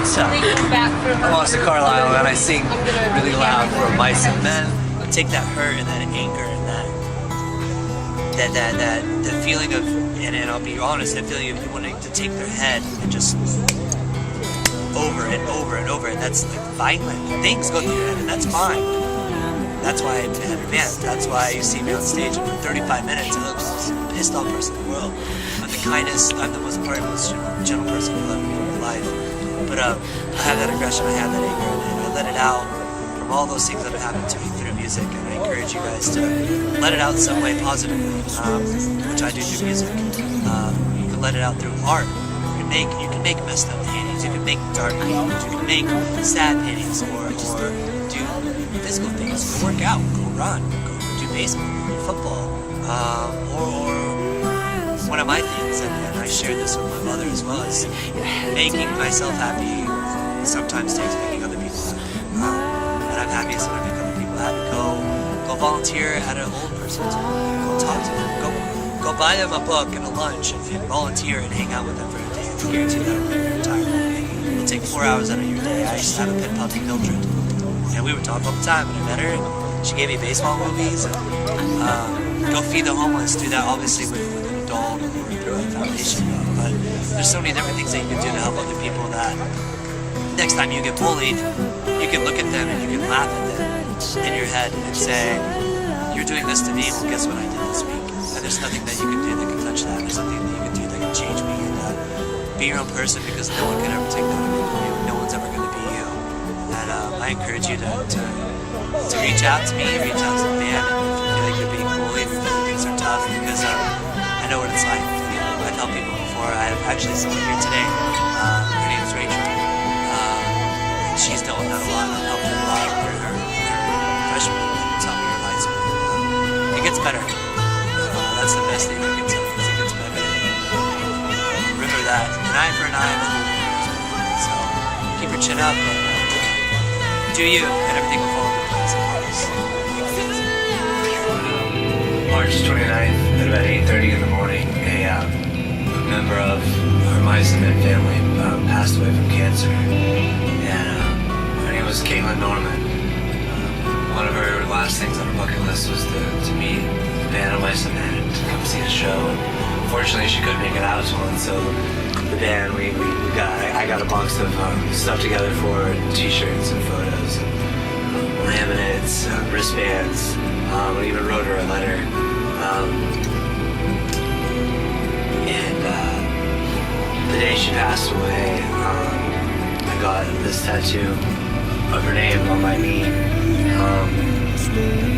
So, I'm also Carlile, and I sing really loud for mice and men. Take that hurt and that anger and that feeling of, and I'll be honest, that feeling of wanting to take their head and just over and over and over, and that's like violent things go through your head, and that's fine. That's why I have a band. That's why you see me on stage, and for 35 minutes I'm the most pissed off person in the world. I'm the kindest, I'm the most gentle person you'll ever meet in your life. But I have that aggression, I have that anger, and I let it out from all those things that have happened to me through music, and I encourage you guys to let it out in some way positively, which I do through music. You can let it out through art. You can make messed up paintings, you can make dark paintings, you can make sad paintings, or do physical things, go work out, go run, go do baseball, do football, or one of my things, and I shared this with my mother as well, is making myself happy sometimes takes making other people happy. And I'm happy as I make other people happy. Go volunteer at an old person's home. Go talk to them. Go buy them a book and a lunch and volunteer and hang out with them for a day. I guarantee that'll make your entire day. It'll take 4 hours out of your day. I used to have a pet puppy, Mildred, and we would talk all the time, and I met her, and she gave me baseball movies, and go feed the homeless. Do that obviously with an adult or through a foundation, but there's so many different things that you can do to help other people that next time you get bullied, you can look at them and you can laugh at them in your head and say, you're doing this to me, well guess what I did this week? And there's nothing that you can do that can touch that. There's nothing that you can do that can change me, and be your own person, because no one can ever take that away from you. No one's ever going to be you. And I encourage you to reach out to me, reach out to the band, and if you feel like you're being bullied, or if things are tough, because I know what it's like. I've helped people before. I have actually someone here today. Her name is Rachel. She's dealt with that a lot. I've helped her a lot through her freshman year. It's helped me in high school. It gets better. That's the best thing I can tell you, is it gets better. Remember that. An eye for an eye. So keep your chin up and do you, and everything will fall into place, I promise. March 29th at about 8:30 in the morning, a member of our Mice and Men family passed away from cancer. And her name was Caitlin Norman. One of her last things on her bucket list was to meet the band of Mice and Men and to come see a show. And unfortunately, she couldn't make it out to one, so the band, I got a box of stuff together for her, t-shirts and photos, and laminates, wristbands. I even wrote her a letter. The day she passed away, I got this tattoo of her name on my knee,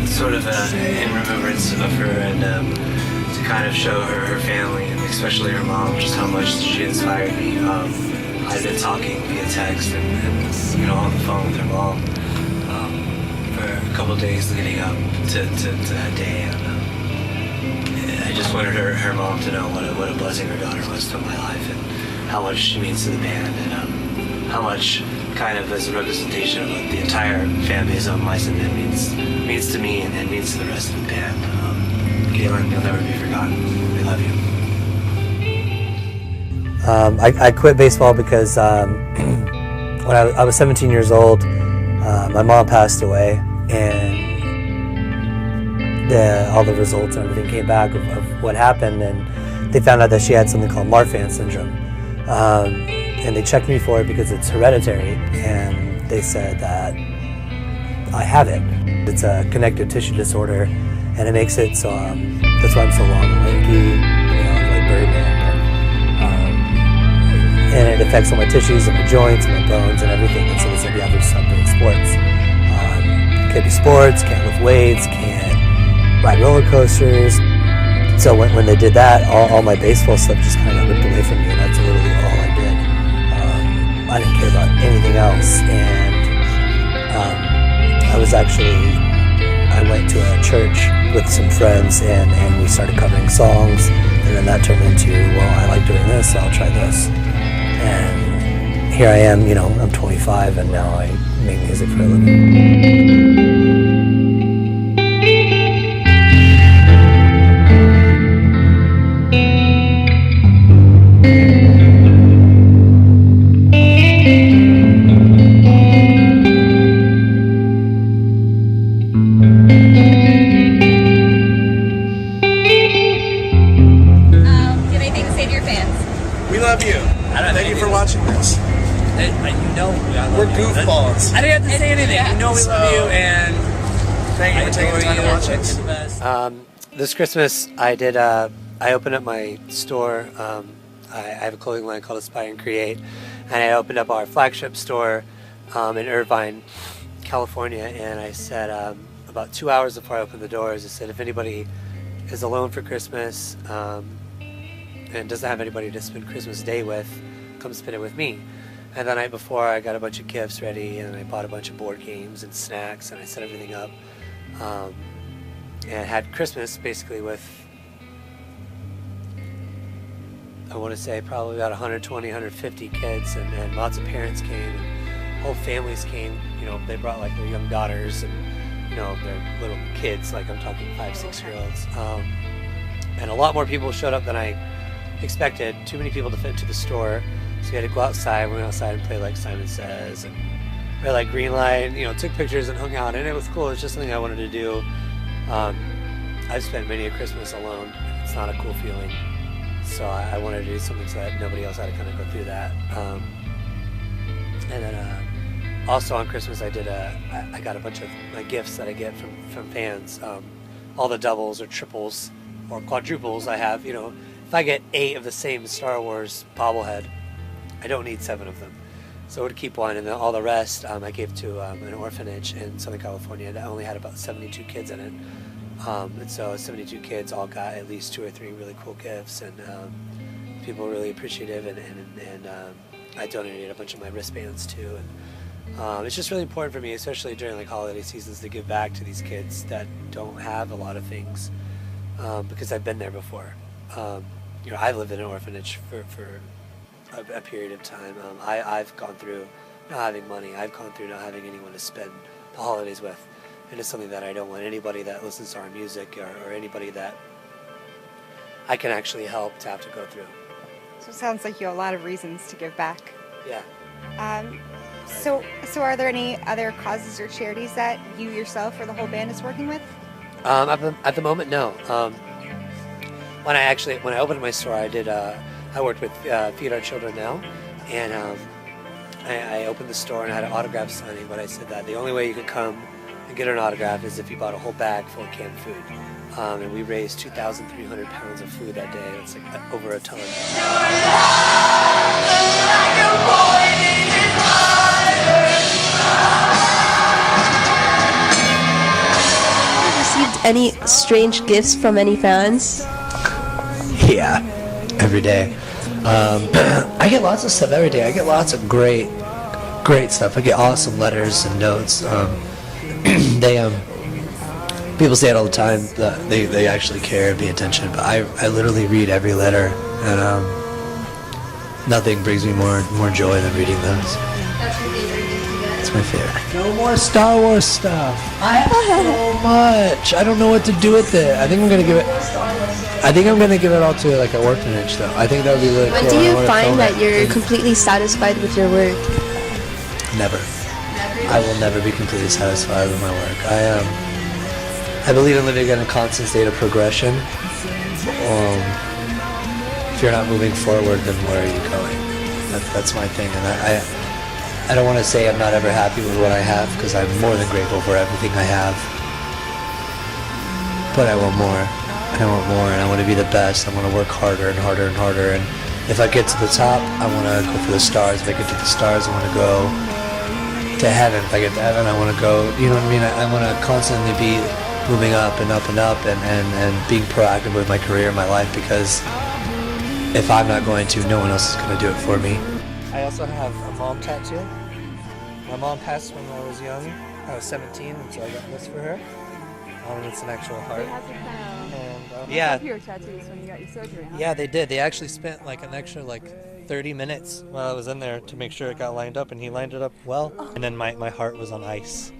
sort of in remembrance of her, and to kind of show her family, and especially her mom, just how much she inspired me. I've been talking via text and on the phone with her mom for a couple days leading up to that day, and I just wanted her mom to know what a blessing her daughter was to my life, and how much she means to the band, and how much, kind of as a representation of what the entire fan base of Mice and Men means to me and means to the rest of the band. Caitlin, you'll never be forgotten. We love you. I quit baseball because when I was 17 years old, my mom passed away, and all the results and everything came back of what happened, and they found out that she had something called Marfan syndrome. And they checked me for it because it's hereditary, and they said that I have it. It's a connective tissue disorder, and it makes it so that's why I'm so long and lanky, like Birdman. And it affects all my tissues and my joints and my bones and everything. And so they said, yeah, there's something in sports. Can't do sports, can't lift weights, can't ride roller coasters. So when they did that, all my baseball stuff just kind of got ripped away from me, and that's literally all I did. I didn't care about anything else, and I went to a church with some friends, and we started covering songs, and then that turned into, well, I like doing this, so I'll try this. And here I am, I'm 25, and now I make music for a living. watching this. You know I love We're you. goofballs. I didn't have to say anything. You know we love you, and Thank you for taking the time to watch us. You're the best. This Christmas, I opened up my store. I have a clothing line called Aspire and Create, and I opened up our flagship store in Irvine, California. And I said, about 2 hours before I opened the doors, I said, if anybody is alone for Christmas and doesn't have anybody to spend Christmas Day with, come spend it with me. And the night before, I got a bunch of gifts ready, and I bought a bunch of board games and snacks, and I set everything up. And had Christmas basically with, I want to say, probably about 120, 150 kids, and lots of parents came, and whole families came. You know, they brought like their young daughters and, you know, their little kids, like I'm talking 5, 6-year-olds. And a lot more people showed up than I expected. Too many people to fit into the store. So we had to go outside. We went outside and played like Simon Says and read like Green Light. You know, took pictures and hung out, and it was cool. It was just something I wanted to do. I've spent many a Christmas alone. It's not a cool feeling. So I wanted to do something so that nobody else had to kind of go through that. And then also on Christmas I got a bunch of my gifts that I get from fans. All the doubles or triples or quadruples I have. You know, if I get 8 of the same Star Wars bobblehead, I don't need 7 of them. So I would keep one, and then all the rest I gave to an orphanage in Southern California that only had about 72 kids in it. And so 72 kids all got at least 2 or 3 really cool gifts, and people were really appreciative, and I donated a bunch of my wristbands too. And it's just really important for me, especially during like holiday seasons, to give back to these kids that don't have a lot of things, because I've been there before. You know, I've lived in an orphanage for a period of time. I've gone through not having money. I've gone through not having anyone to spend the holidays with. And it's something that I don't want anybody that listens to our music or anybody that I can actually help to have to go through. So it sounds like you have a lot of reasons to give back. Yeah. So are there any other causes or charities that you yourself or the whole band is working with? At the moment, no. When I opened my store, I worked with Feed Our Children Now, and I opened the store and I had an autograph signing, but I said that the only way you could come and get an autograph is if you bought a whole bag full of canned food. And we raised 2,300 pounds of food that day. It's like over a ton. Received any strange gifts from any fans? Yeah, every day. I get lots of stuff every day. I get lots of great stuff. I get awesome letters and notes. People say it all the time that they actually care and pay attention, but I literally read every letter, and nothing brings me more joy than reading those. That's your favorite gift you get? It's my favorite. No more Star Wars stuff. I have so much. I don't know what to do with it. I think I'm gonna give it all to like an orphanage, though. I think that would be really cool. When do you find that you're completely satisfied with your work? Never. I will never be completely satisfied with my work. I believe in living in a constant state of progression. If you're not moving forward, then where are you going? That's my thing, and I don't want to say I'm not ever happy with what I have, because I'm more than grateful for everything I have. But I want more. I want more, and I want to be the best. I want to work harder and harder and harder. And if I get to the top, I want to go for the stars. If I get to the stars, I want to go to heaven. If I get to heaven, I want to go, you know what I mean? I want to constantly be moving up and up and up, and being proactive with my career and my life, because if I'm not going to, no one else is going to do it for me. I also have a mom tattoo. My mom passed when I was young. I was 17, and so I got this for her. It's an actual heart. Yeah. Your tattoos when you got your surgery, huh? Yeah, they did. They actually spent like an extra 30 minutes while I was in there to make sure it got lined up, and he lined it up well. And then my heart was on ice.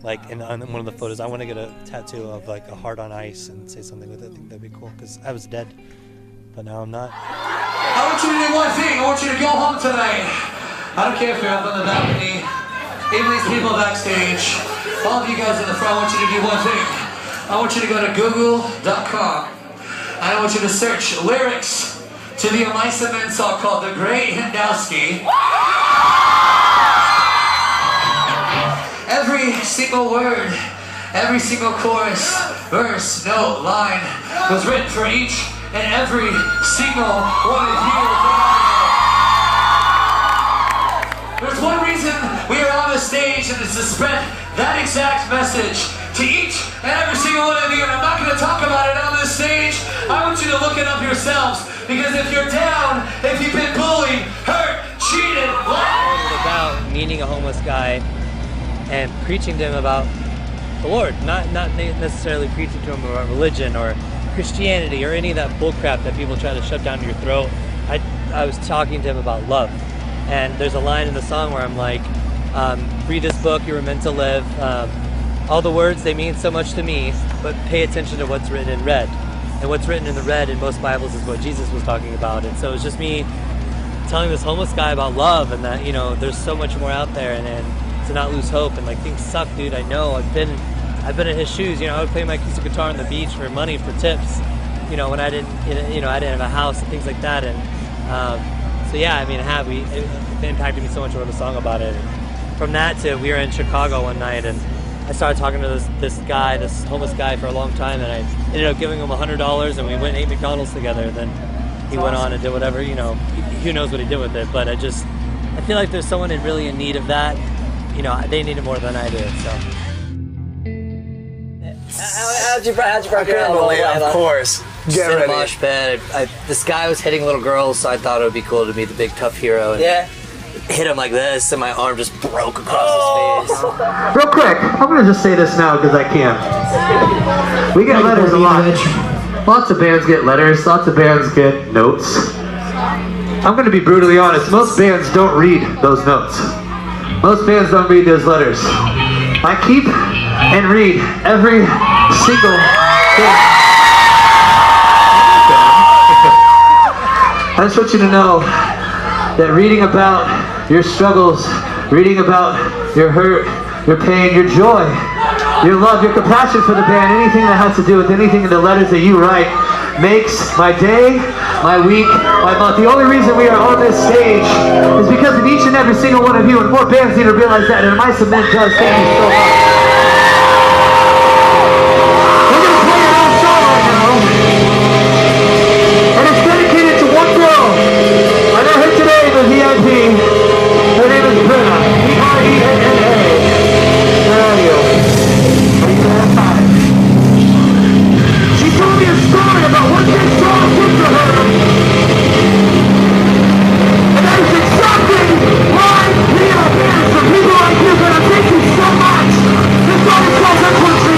Like on one of the photos, I want to get a tattoo of like a heart on ice and say something with it. I think that'd be cool, because I was dead, but now I'm not. I want you to do one thing. I want you to go home tonight. I don't care if you're up on the balcony, even these people backstage, all of you guys in the front, I want you to do one thing. I want you to go to google.com and I want you to search lyrics to the Amisa Men song called The Great Hindowski. Every single word, every single chorus, verse, note, line was written for each and every single one of you. There's one reason we are on the stage, and it's to spread that exact message to each and every single one of you. And I'm not going to talk about it on this stage. I want you to look it up yourselves, because if you're down, if you've been bullied, hurt, cheated, lied. About meeting a homeless guy and preaching to him about the Lord, not necessarily preaching to him about religion or Christianity or any of that bullcrap that people try to shove down your throat. I was talking to him about love. And there's a line in the song where I'm like, read this book, you were meant to live. All the words, they mean so much to me, but pay attention to what's written in red. And what's written in the red in most Bibles is what Jesus was talking about. And so it's just me telling this homeless guy about love, and that, you know, there's so much more out there, and to not lose hope. And like, things suck, dude. I know. I've been in his shoes. You know, I would play my acoustic guitar on the beach for money, for tips. You know, when I didn't have a house and things like that. And so yeah, I mean, it impacted me so much to write a song about it. And from that to, we were in Chicago one night, and I started talking to this homeless guy for a long time, and I ended up giving him $100, and we went and ate McDonald's together. Then he went on and did whatever, you know, who knows what he did with it. But I feel like there's someone really in need of that. You know, they need it more than I do. So. How'd you break it out? Of course. Just in a mosh pit. This guy was hitting little girls, so I thought it would be cool to be the big tough hero. And yeah. Hit him like this, and my arm just broke across his face. Real quick, I'm gonna just say this now because I can. We get letters a lot. Lots of bands get letters, lots of bands get notes. I'm gonna be brutally honest, most bands don't read those notes. Most bands don't read those letters. I keep and read every single thing. I just want you to know that reading about your struggles, reading about your hurt, your pain, your joy, your love, your compassion for the band, anything that has to do with anything in the letters that you write, makes my day, my week, my month. The only reason we are on this stage is because of each and every single one of you, and more bands need to realize that, and Amisa Men does. Thank you so much. We're going to play a whole song right now, and it's dedicated to one girl. I know her today, the VIP. Her name is Brenna. B-R-E-N-N-A. Where are you? Are you there? Hi. She told me a story about what this song did to her. And that is exactly why we are here, for people like you. But I thank you so much. This song is called Her Country.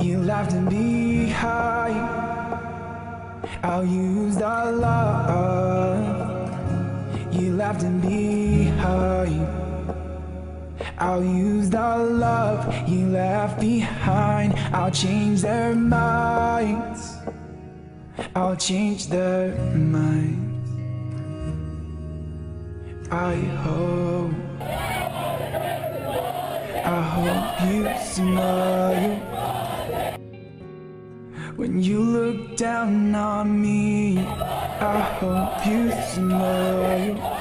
You left me behind. I'll use our love. You left me behind. I'll use the love you left behind. I'll change their minds. I'll change their minds. I hope you smile when you look down on me. I hope you smile.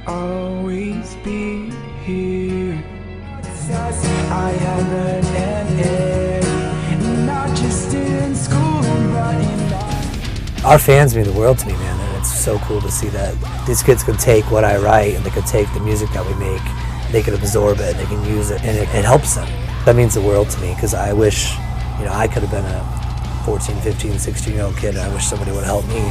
Always be here. I have an end, not just in school, but in life. Our fans mean the world to me, man, and it's so cool to see that these kids can take what I write, and they can take the music that we make, they can absorb it, and they can use it, and it helps them. That means the world to me, because I wish, you know, I could have been a 14, 15, 16-year-old kid, and I wish somebody would help me.